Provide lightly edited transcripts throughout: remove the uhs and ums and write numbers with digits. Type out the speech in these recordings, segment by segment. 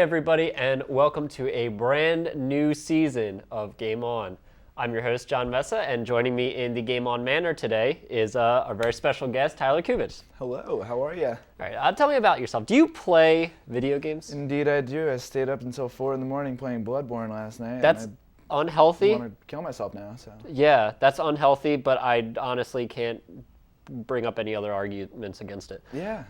everybody, and welcome to a brand new season of Game On. I'm your host, John Mesa, and joining me in the Game On manor today is our very special guest, Tyler Kubitz. Hello, how are you? All right, tell me about yourself. Do you play video games? Indeed I do. I stayed up until 4 in the morning playing Bloodborne last night. That's unhealthy. I want to kill myself now, so. Yeah, that's unhealthy, but I honestly can't bring up any other arguments against it. Yeah.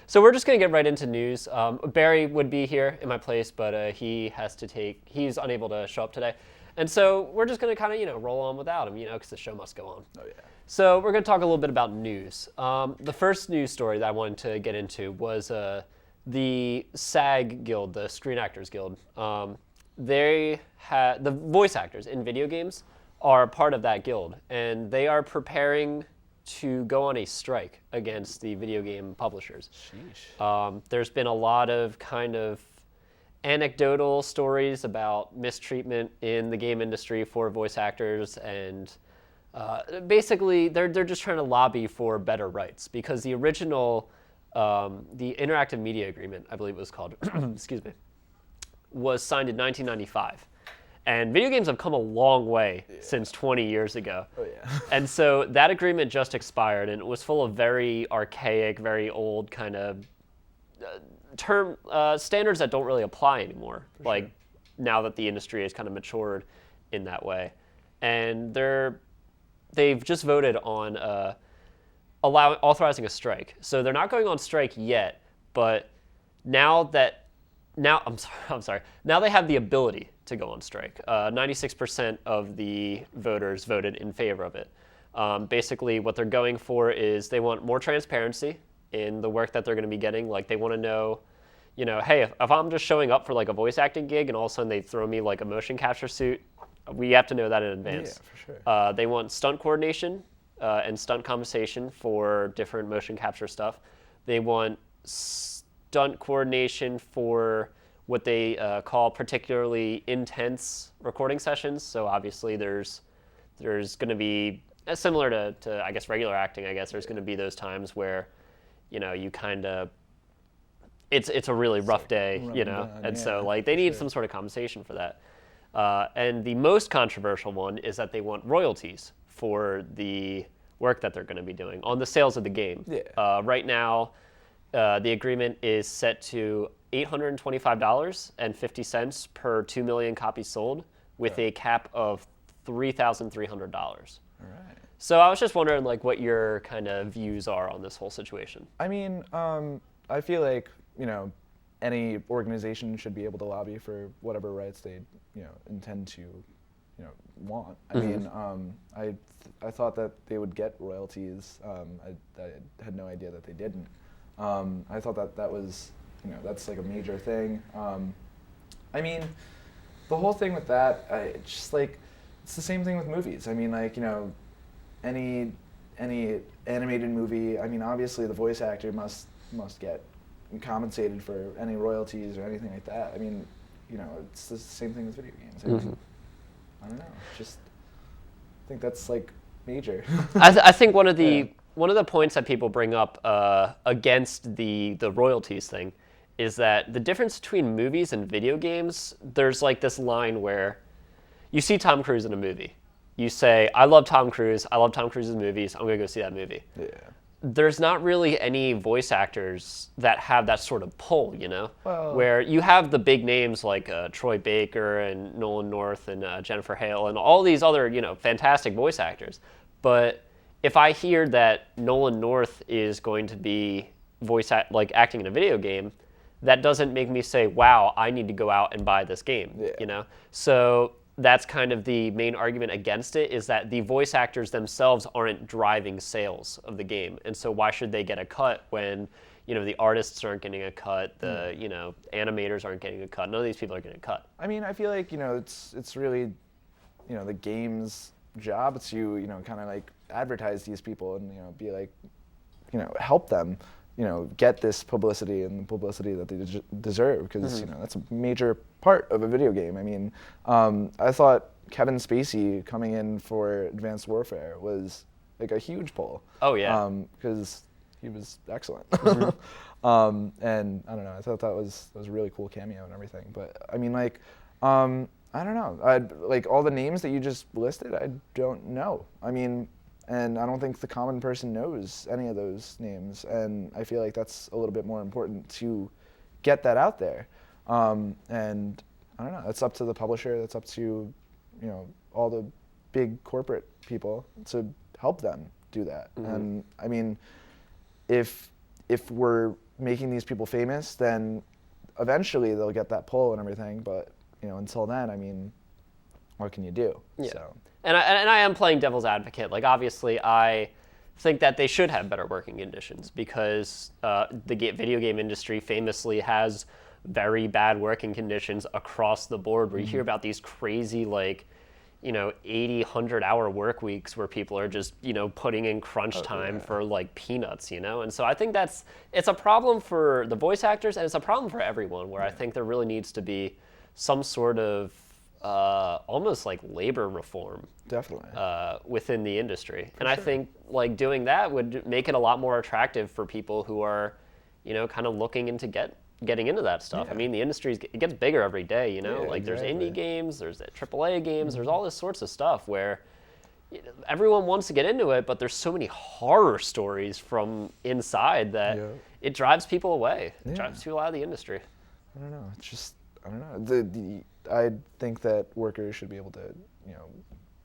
So we're just going to get right into news. Barry would be here in my place, but he's unable to show up today. And so we're just going to kind of, roll on without him, because the show must go on. Oh, yeah. So we're going to talk a little bit about news. The first news story that I wanted to get into was the SAG Guild, the Screen Actors Guild. The voice actors in video games are part of that guild, and they are preparing to go on a strike against the video game publishers. Sheesh. There's been a lot of kind of anecdotal stories about mistreatment in the game industry for voice actors, and basically they're just trying to lobby for better rights, because the original, the Interactive Media Agreement, I believe it was called, excuse me, was signed in 1995. And video games have come a long way since 20 years ago. Oh, yeah. And so that agreement just expired, and it was full of very archaic, very old kind of standards that don't really apply anymore. Sure. Now that the industry has kind of matured in that way. And they've just voted on authorizing a strike. So they're not going on strike yet, but now they have the ability to go on strike. 96% of the voters voted in favor of it. Basically, what they're going for is they want more transparency in the work that they're going to be getting. Like, they want to know, hey, if I'm just showing up for like a voice acting gig and all of a sudden they throw me like a motion capture suit, we have to know that in advance. Yeah, for sure. They want stunt coordination and stunt compensation for different motion capture stuff. They want stunt coordination for what they call particularly intense recording sessions. So obviously there's going to be, similar to I guess regular acting, there's going to be those times where, you kind of, it's a really rough day, and so they need some sort of compensation for that. And the most controversial one is that they want royalties for the work that they're going to be doing on the sales of the game. Yeah. Right now, the agreement is set to $825.50 per 2 million copies sold, with a cap of $3,300. All right. So I was just wondering, what your kind of views are on this whole situation. I mean, I feel like, any organization should be able to lobby for whatever rights they, intend to, want. I mean, I thought that they would get royalties. I had no idea that they didn't. I thought that was, that's like a major thing. I mean, the whole thing with that, it's the same thing with movies. I mean, any animated movie, I mean, obviously the voice actor must get compensated for any royalties or anything like that. I mean, it's the same thing with video games. I mean, I don't know. I think that's major. I think one of the points that people bring up against the royalties thing is that the difference between movies and video games, there's this line where you see Tom Cruise in a movie. You say, I love Tom Cruise. I love Tom Cruise's movies. I'm going to go see that movie. Yeah. There's not really any voice actors that have that sort of pull, Well, where you have the big names like Troy Baker and Nolan North and Jennifer Hale and all these other, fantastic voice actors. But if I hear that Nolan North is going to be acting in a video game, that doesn't make me say, wow, I need to go out and buy this game, Yeah. So that's kind of the main argument against it, is that the voice actors themselves aren't driving sales of the game. And so why should they get a cut when, the artists aren't getting a cut, the, animators aren't getting a cut, none of these people are getting a cut. I mean, I feel like, it's really, the game's job to, kind of advertise these people and, be help them, get this publicity and the publicity that they deserve, because, that's a major part of a video game. I mean, I thought Kevin Spacey coming in for Advanced Warfare was a huge pull. Oh, yeah. Because, he was excellent. Mm-hmm. And I don't know, I thought that was a really cool cameo and everything. But I mean, like, I don't know. Like all the names that you just listed, I don't know. I mean, and I don't think the common person knows any of those names. And I feel like that's a little bit more important to get that out there. And I don't know. That's up to the publisher. That's up to, all the big corporate people to help them do that. Mm-hmm. And I mean, if we're making these people famous, then eventually they'll get that pull and everything. But until then, I mean, what can you do? Yeah. So. And I am playing devil's advocate. Like, obviously, I think that they should have better working conditions because the video game industry famously has very bad working conditions across the board, where you hear about these crazy, like, 80, 100-hour work weeks where people are just, putting in crunch time for, like, peanuts, And so I think it's a problem for the voice actors, and it's a problem for everyone, where I think there really needs to be some sort of almost like labor reform. Definitely. Within the industry. And I think, like, doing that would make it a lot more attractive for people who are, kind of looking into getting into that stuff. Yeah. I mean, the industry it gets bigger every day, Yeah, like there's exactly. indie games, there's AAA games, there's all this sorts of stuff where everyone wants to get into it, but there's so many horror stories from inside that it drives people away. It drives people out of the industry. I don't know. It's just, I don't know. I think that workers should be able to,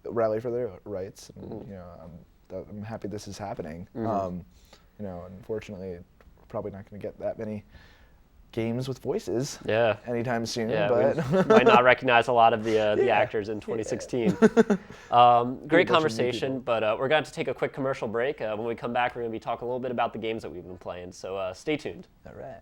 rally for their rights. And, I'm happy this is happening. Unfortunately, probably not going to get that many games with voices anytime soon. Yeah, but we might not recognize a lot of the actors in 2016. Great conversation, but we're going to take a quick commercial break. When we come back, we're going to be talking a little bit about the games that we've been playing, so stay tuned. All right.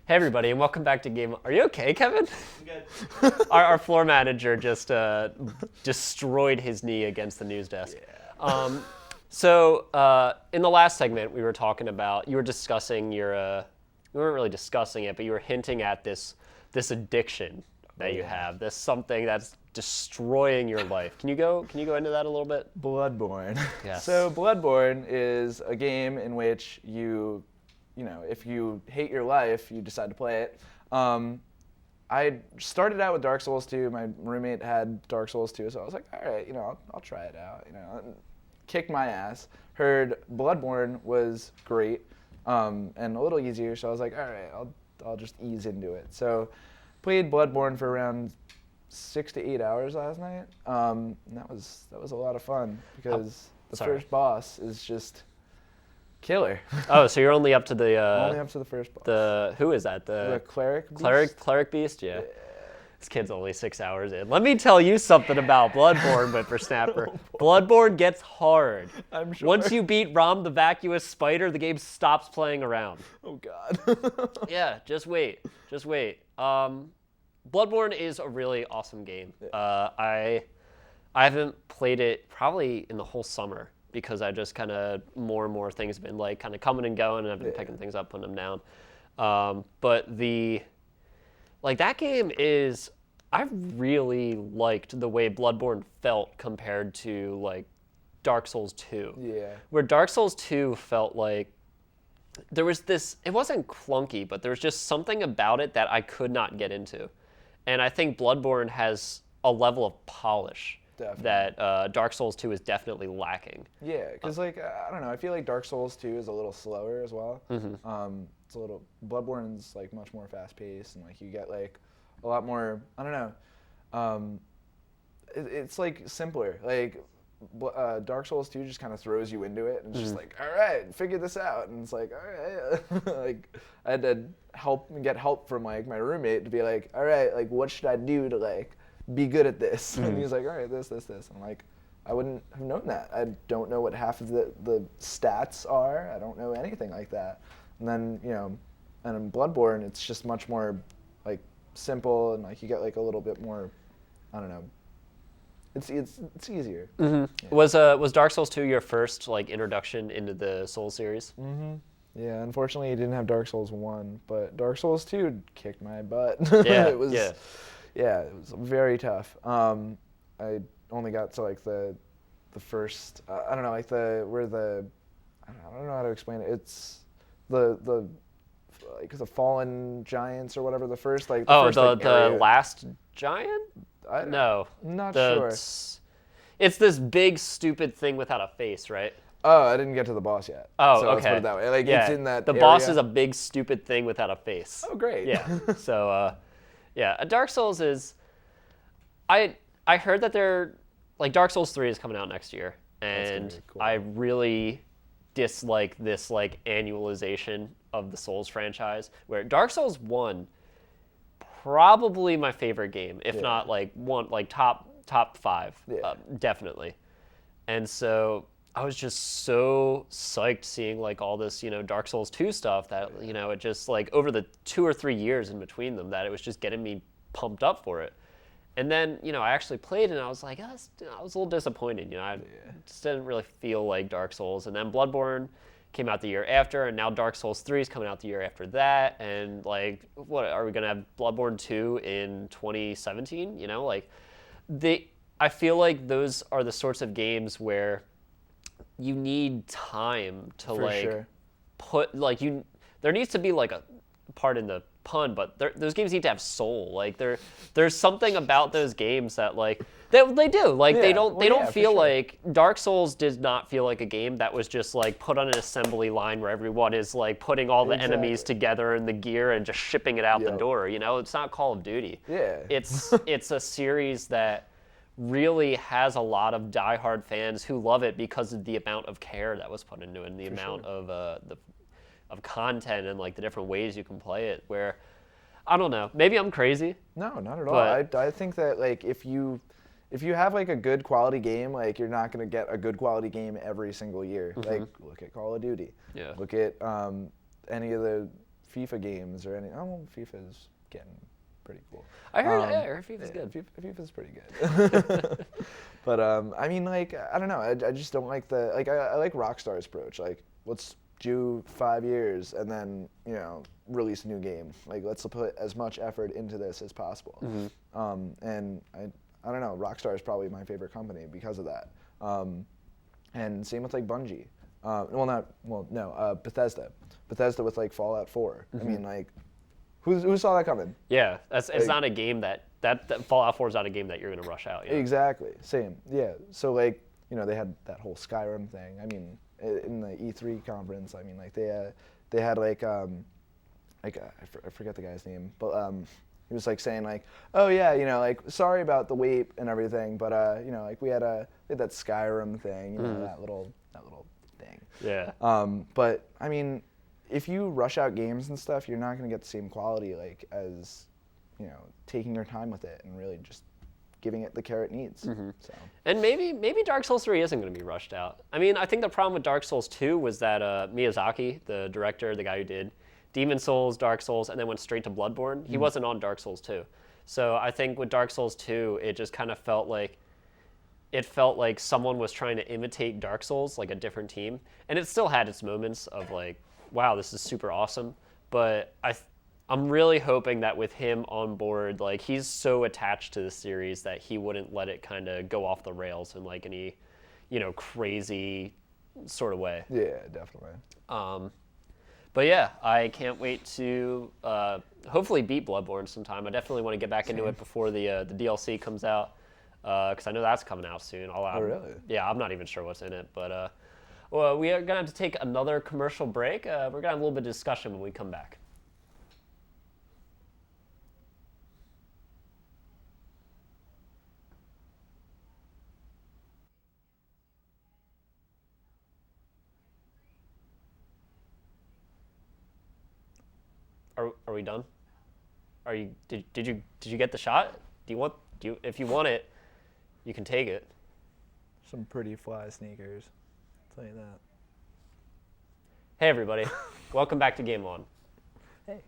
Hey everybody, and welcome back to Game. Are you okay, Kevin? I'm good. Our floor manager just destroyed his knee against the news desk. Yeah. So in the last segment, we were talking about, you were discussing your, we weren't really discussing it, but you were hinting at this addiction that you have, this something that's destroying your life. Can you go into that a little bit? Bloodborne. Yes. So Bloodborne is a game in which if you hate your life, you decide to play it. I started out with Dark Souls 2. My roommate had Dark Souls 2, so I was like, all right, I'll try it out. Kicked my ass. Heard Bloodborne was great and a little easier, so I was like, all right, I'll just ease into it. So played Bloodborne for around 6 to 8 hours last night. And that was a lot of fun because the first boss is just killer. Oh, so you're only up to the only up to the first boss. Who is that? The cleric beast? Cleric beast, yeah. This kid's only 6 hours in. Let me tell you something about Bloodborne, Whippersnapper. Bloodborne gets hard. I'm sure. Once you beat Rom the Vacuous Spider, the game stops playing around. Oh God. Yeah, just wait. Bloodborne is a really awesome game. I haven't played it probably in the whole summer because I just kind of more and more things have been like kind of coming and going, and I've been picking things up, putting them down. But that game is, I really liked the way Bloodborne felt compared to like Dark Souls 2. Yeah. Where Dark Souls 2 felt like there was this, it wasn't clunky, but there was just something about it that I could not get into. And I think Bloodborne has a level of polish that Dark Souls 2 is definitely lacking. Yeah, because I don't know, I feel like Dark Souls 2 is a little slower as well. Mm-hmm. It's a little, Bloodborne's like much more fast paced, and like you get like a lot more, I don't know, it's like simpler. Like Dark Souls 2 just kind of throws you into it and it's just like, all right, figure this out. And it's like, all right, like I had to get help from like my roommate to be like, all right, like what should I do to like be good at this? And he's like, all right, this. And I'm like, I wouldn't have known that. I don't know what half of the stats are. I don't know anything like that. And then, and in Bloodborne, it's just much more like simple, and like you get like a little bit more, I don't know. It's easier. Mm-hmm. Yeah. Was Dark Souls 2 your first like introduction into the Souls series? Mm-hmm. Yeah, unfortunately, you didn't have Dark Souls 1, but Dark Souls 2 kicked my butt. Yeah, it was, yeah, it was very tough. I only got to like the first. I don't know, like I don't know how to explain it. It's the like the fallen giants or whatever. The first like Oh, first like, the area. last giant? I'm No. not The sure. It's this big stupid thing without a face, right? Oh, I didn't get to the boss yet. Oh, so okay. let's put it that way. Like yeah. it's in that. The area. boss is a big stupid thing without a face. Oh, great. Yeah. So, yeah, a Dark Souls is. I heard that they're like Dark Souls 3 is coming out next year, and be cool. I really dislike this like annualization of the Souls franchise. Where Dark Souls 1, probably my favorite game, if not like top 5, definitely. And so I was just so psyched seeing like all this, Dark Souls 2 stuff that, it just like over the 2 or 3 years in between them that it was just getting me pumped up for it. And then, I actually played and I was like, I was a little disappointed. I just didn't really feel like Dark Souls. And then Bloodborne came out the year after, and now Dark Souls 3 is coming out the year after that. And like, what, are we going to have Bloodborne 2 in 2017? I feel like those are the sorts of games where you need time to For sure. put there needs to be like a, pardon the pun, but those games need to have soul. Like there's something about those games that like they do. Like they don't for feel sure. like Dark Souls did not feel like a game that was just like put on an assembly line where everyone is like putting all the enemies together in the gear and just shipping it out the door. It's not Call of Duty. Yeah. It's a series that really has a lot of diehard fans who love it because of the amount of care that was put into it and the amount of content and like the different ways you can play it. Where I don't know, maybe I'm crazy. No, not at all. I think that like if you have like a good quality game, like you're not gonna get a good quality game every single year. Like look at Call of Duty. Yeah. Look at any of the FIFA games or any. Oh, FIFA's getting pretty cool. I heard FIFA's good. FIFA's pretty good. But I mean, like I don't know. I just don't like I like Rockstar's approach. Like let's do 5 years and then release a new game. Like let's put as much effort into this as possible. And I don't know. Rockstar is probably my favorite company because of that. And same with like Bungie. Bethesda. Bethesda with like Fallout 4. I mean, like, who saw that coming? Yeah, it's not a game that Fallout 4 is not a game that you're gonna rush out. Exactly. Same. Yeah. So like, they had that whole Skyrim thing. I mean, in the E3 conference, I mean, like they had like I forget the guy's name, but he was like saying like, oh yeah, like sorry about the wait and everything, but like we had that Skyrim thing, that little thing. Yeah. But I mean, if you rush out games and stuff, you're not gonna get the same quality like as taking your time with it and really just giving it the care it needs. So. And maybe Dark Souls 3 isn't going to be rushed out. I mean, I think the problem with Dark Souls 2 was that Miyazaki, the director, the guy who did Demon Souls, Dark Souls, and then went straight to Bloodborne, he wasn't on Dark Souls 2. So I think with Dark Souls 2, it just kind of felt like someone was trying to imitate Dark Souls, like a different team. And it still had its moments of like, wow, this is super awesome. But I'm really hoping that with him on board, like he's so attached to the series that he wouldn't let it kind of go off the rails in like any, crazy sort of way. Yeah, definitely. But yeah, I can't wait to hopefully beat Bloodborne sometime. I definitely want to get back into it before the DLC comes out, because I know that's coming out soon. Oh, really? Yeah, I'm not even sure what's in it, but well, we are gonna have to take another commercial break. We're gonna have a little bit of discussion when we come back. Are we done? Did you get the shot? If you want it, you can take it. Some pretty fly sneakers. I'll tell you that. Hey everybody, welcome back to Game On. Hey.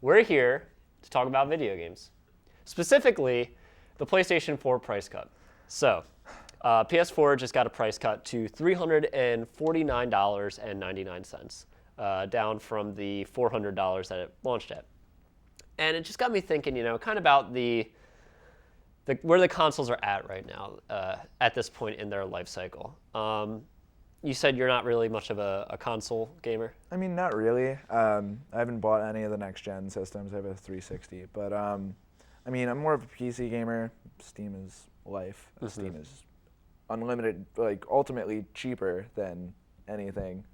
We're here to talk about video games, specifically the PlayStation 4 price cut. So, PS4 just got a price cut to $349.99. Down from the $400 that it launched at. And it just got me thinking, kind of about the where the consoles are at right now, at this point in their life cycle. You said you're not really much of a console gamer. I mean, not really. I haven't bought any of the next gen systems. I have a 360, but I mean, I'm more of a PC gamer. Steam is life. Steam is unlimited, like ultimately cheaper than anything,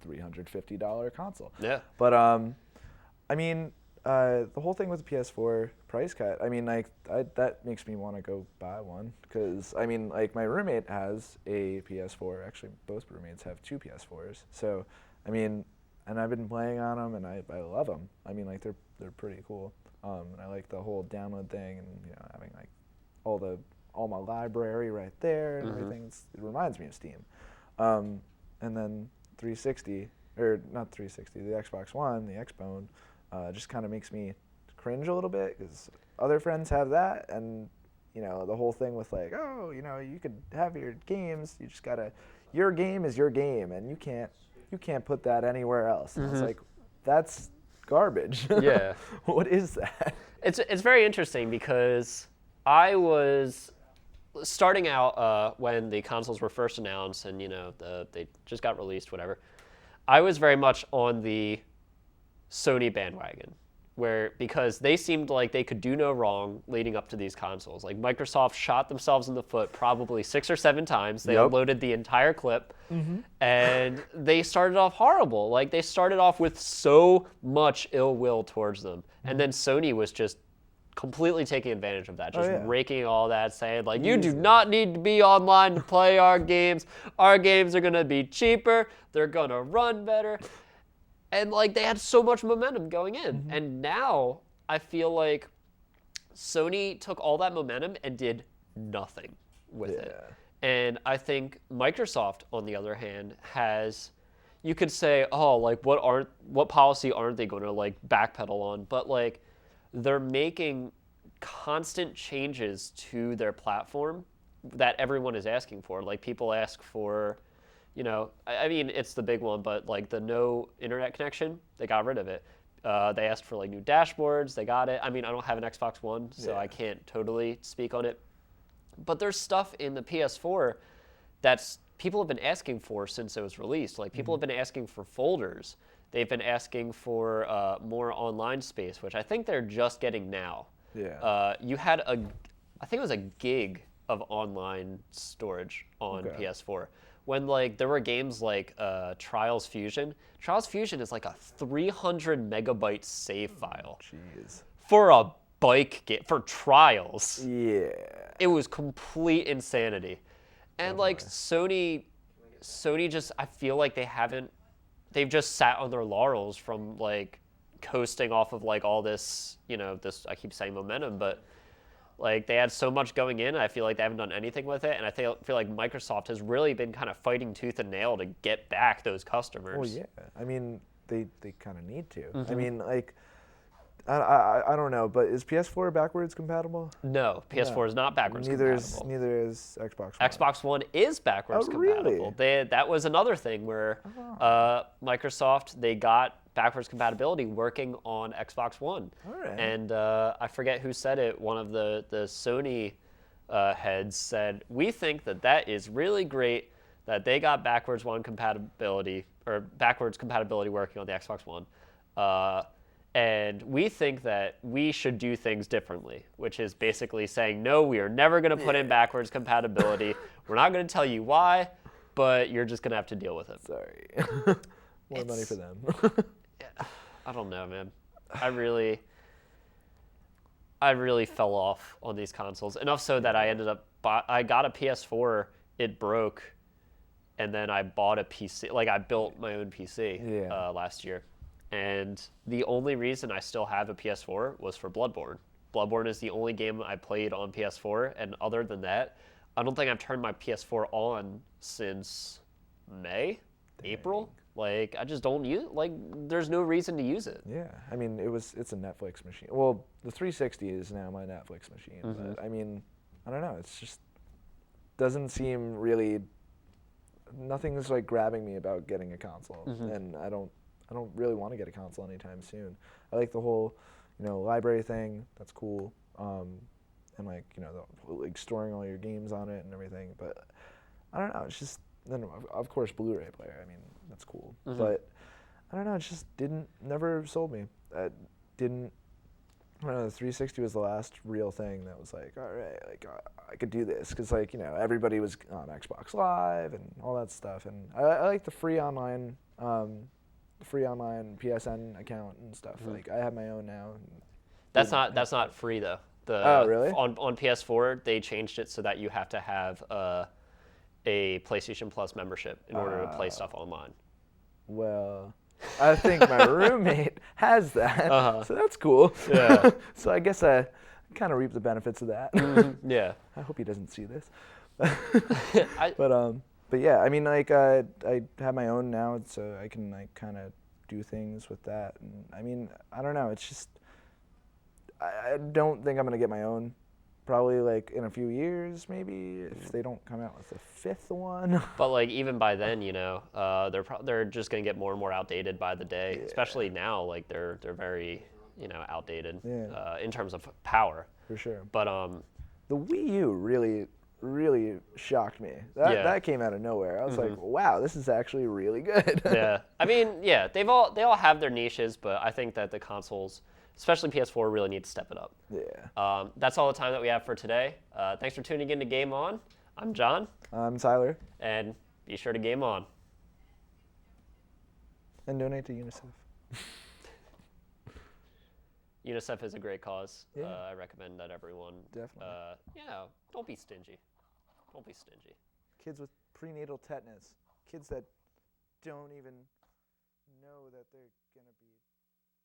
$350 console. Yeah. But I mean, the whole thing with the PS4 price cut, I mean, like that makes me want to go buy one because I mean, like my roommate has a PS4. Actually, both roommates have two PS4s. So, I mean, and I've been playing on them, and I love them. I mean, like they're pretty cool. And I like the whole download thing, and having like all my library right there and everything. It reminds me of Steam. And then 360 or not 360, the Xbox One, the Xbone. Just kind of makes me cringe a little bit because other friends have that, and the whole thing with like, oh, you could have your games, you just gotta, your game is your game, and you can't put that anywhere else. And it's like, that's garbage. Yeah. What is that? It's very interesting because I was starting out when the consoles were first announced, and they just got released, whatever. I was very much on the Sony bandwagon, because they seemed like they could do no wrong leading up to these consoles. Like Microsoft shot themselves in the foot probably 6 or 7 times. They uploaded the entire clip, and they started off horrible. Like they started off with so much ill will towards them, and then Sony was just completely taking advantage of that, just raking all that, saying like, you do not need to be online to play our games. Our games are gonna be cheaper. They're gonna run better. And like they had so much momentum going in. And now I feel like Sony took all that momentum and did nothing with it. And I think Microsoft, on the other hand, has, you could say, oh, like what policy aren't they going to like backpedal on? But like they're making constant changes to their platform that everyone is asking for. Like people ask for, I mean, it's the big one, but like the no internet connection, they got rid of it. They asked for like new dashboards, they got it. I mean, I don't have an Xbox One, so I can't totally speak on it. But there's stuff in the PS4 that's people have been asking for since it was released. Like people have been asking for folders. They've been asking for more online space, which I think they're just getting now. Yeah. You had I think it was a gig of online storage on PS4. When like there were games like Trials Fusion. Trials Fusion is like a 300 megabyte save file. Jeez. For a bike game, for Trials. Yeah. It was complete insanity. And like Sony just, I feel like they've just sat on their laurels from like coasting off of like all this, this, I keep saying momentum, but like they had so much going in, I feel like they haven't done anything with it, and I feel like Microsoft has really been kind of fighting tooth and nail to get back those customers. Well, yeah. I mean, they kind of need to. I mean, like, I don't know, but is PS4 backwards compatible? No, PS4 is not backwards compatible. Neither is Xbox One. Xbox One is backwards compatible. Really? That was another thing where Microsoft, they got backwards compatibility working on Xbox One. All right. And I forget who said it. One of the Sony heads said, we think that is really great that they got backwards compatibility working on the Xbox One. And we think that we should do things differently, which is basically saying, no, we are never going to put in backwards compatibility. We're not going to tell you why, but you're just going to have to deal with it. Sorry. More money for them. I don't know, man. I really fell off on these consoles. Enough so that I ended up, I got a PS4, it broke, and then I bought a PC. Like I built my own PC last year. And the only reason I still have a PS4 was for Bloodborne. Bloodborne is the only game I played on PS4, and other than that, I don't think I've turned my PS4 on since April. Like, I just don't use it. Like, there's no reason to use it. Yeah, I mean, it's a Netflix machine. Well, the 360 is now my Netflix machine. But, I mean, I don't know. It's just doesn't seem really, nothing's like grabbing me about getting a console. And I don't really want to get a console anytime soon. I like the whole, library thing. That's cool. and like like storing all your games on it and everything. But I don't know. It's just then of course Blu-ray player. I mean that's cool, but I don't know. It just never sold me. Didn't. I don't know, the 360 was the last real thing that was like, all right, like I could do this, because like everybody was on Xbox Live and all that stuff, and I like the free online PSN account and stuff. Like I have my own now. That's not free though. Oh really? On PS4 they changed it so that you have to have a PlayStation Plus membership in order to play stuff online. Well, I think my roommate has that, so that's cool. Yeah. So I guess I kind of reap the benefits of that. Yeah. I hope he doesn't see this. I, But yeah, I mean, like I have my own now, so I can like kind of do things with that. And I mean, I don't know. It's just I don't think I'm gonna get my own. Probably like in a few years, maybe, if they don't come out with a fifth one. But like even by then, they're just gonna get more and more outdated by the day. Especially now, like they're very outdated in terms of power. For sure. But the Wii U really shocked me. That came out of nowhere. I was like, wow, this is actually really good. Yeah, I mean, yeah, they all have their niches, but I think that the consoles, especially PS4, really need to step it up. Yeah. That's all the time that we have for today. Thanks for tuning in to Game On. I'm John. I'm Tyler. And be sure to game on. And donate to UNICEF. UNICEF is a great cause. Yeah. I recommend that everyone. Definitely. Don't be stingy. Don't be stingy. Kids with prenatal tetanus. Kids that don't even know that they're going to be...